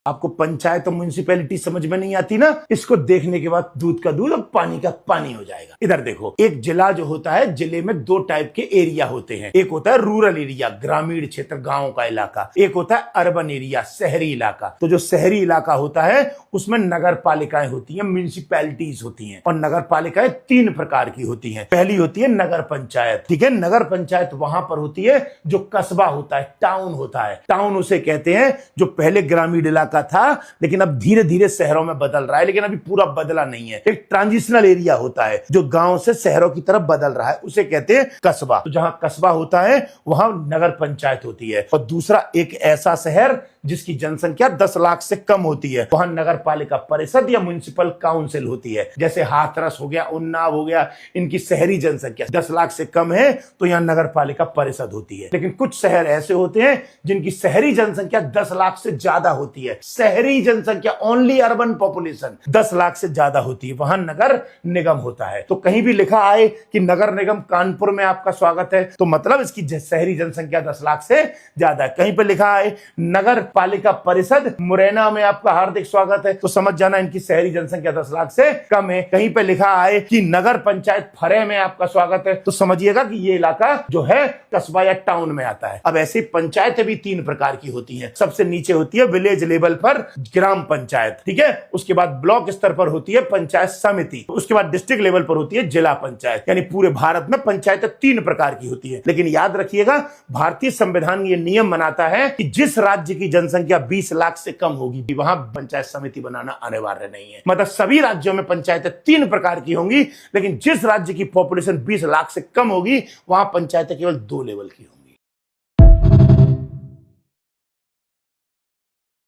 आपको पंचायत और म्युनिसिपैलिटी समझ में नहीं आती ना, इसको देखने के बाद दूध का दूध और पानी का पानी हो जाएगा। इधर देखो, एक जिला जो होता है, जिले में दो टाइप के एरिया होते हैं। एक होता है रूरल एरिया, ग्रामीण क्षेत्र, गांव का इलाका। एक होता है अर्बन एरिया, शहरी इलाका। तो जो शहरी इलाका होता है उसमें नगर पालिकाएं होती हैं, म्युनिसिपैलिटीज होती हैं। और नगर पालिकाएं तीन प्रकार की होती हैं। पहली होती है नगर पंचायत, ठीक है। नगर पंचायत वहां पर होती है जो कस्बा होता है, टाउन होता है। टाउन उसे कहते हैं जो पहले ग्रामीण इलाका था लेकिन अब धीरे धीरे शहरों में बदल रहा है, लेकिन अभी पूरा बदला नहीं है। एक ट्रांजिशनल एरिया होता है जो गांव से शहरों की तरफ बदल रहा है, उसे कहते हैं कस्बा। तो जहां कस्बा होता है वहां नगर पंचायत होती है। और दूसरा, एक ऐसा शहर जिसकी जनसंख्या 10 लाख से कम होती है, वहां नगर पालिका परिषद या म्युनिसिपल काउंसिल होती है। जैसे हाथरस हो गया, उन्नाव हो गया, इनकी शहरी जनसंख्या 10 लाख से कम है तो यहां नगर पालिका परिषद होती है। लेकिन कुछ शहर ऐसे होते हैं जिनकी शहरी जनसंख्या 10 लाख से ज्यादा होती है। शहरी जनसंख्या, ओनली अर्बन पॉपुलेशन 10 लाख से ज्यादा होती है, वहां नगर निगम होता है। तो कहीं भी लिखा आए कि नगर निगम कानपुर में आपका स्वागत है, तो मतलब इसकी शहरी जनसंख्या 10 लाख से ज्यादा है। कहीं पर लिखा आए नगर पालिका परिषद मुरैना में आपका हार्दिक स्वागत है, तो समझ जाना इनकी शहरी जनसंख्या 10 लाख से कम है। कहीं पे लिखा आए कि नगर पंचायत फरे में आपका स्वागत है, तो समझिएगा कि ये इलाका जो है कस्बा या टाउन में आता है। अब ऐसी पंचायतें भी तीन प्रकार की होती हैं। सबसे नीचे होती है विलेज लेवल पर ग्राम पंचायत, ठीक है। उसके बाद ब्लॉक स्तर पर होती है पंचायत समिति। उसके बाद डिस्ट्रिक्ट लेवल पर होती है जिला पंचायत। यानी पूरे भारत में पंचायतें तीन प्रकार की होती है। लेकिन याद रखिएगा, भारतीय संविधान ये नियम बनाता है कि जिस राज्य की जनसंख्या 20 लाख से कम होगी वहां पंचायत समिति बनाना अनिवार्य नहीं है। मतलब सभी राज्यों में पंचायतें तीन प्रकार की होंगी, लेकिन जिस राज्य की पॉपुलेशन 20 लाख से कम होगी वहां पंचायतें केवल 2 लेवल की होंगी।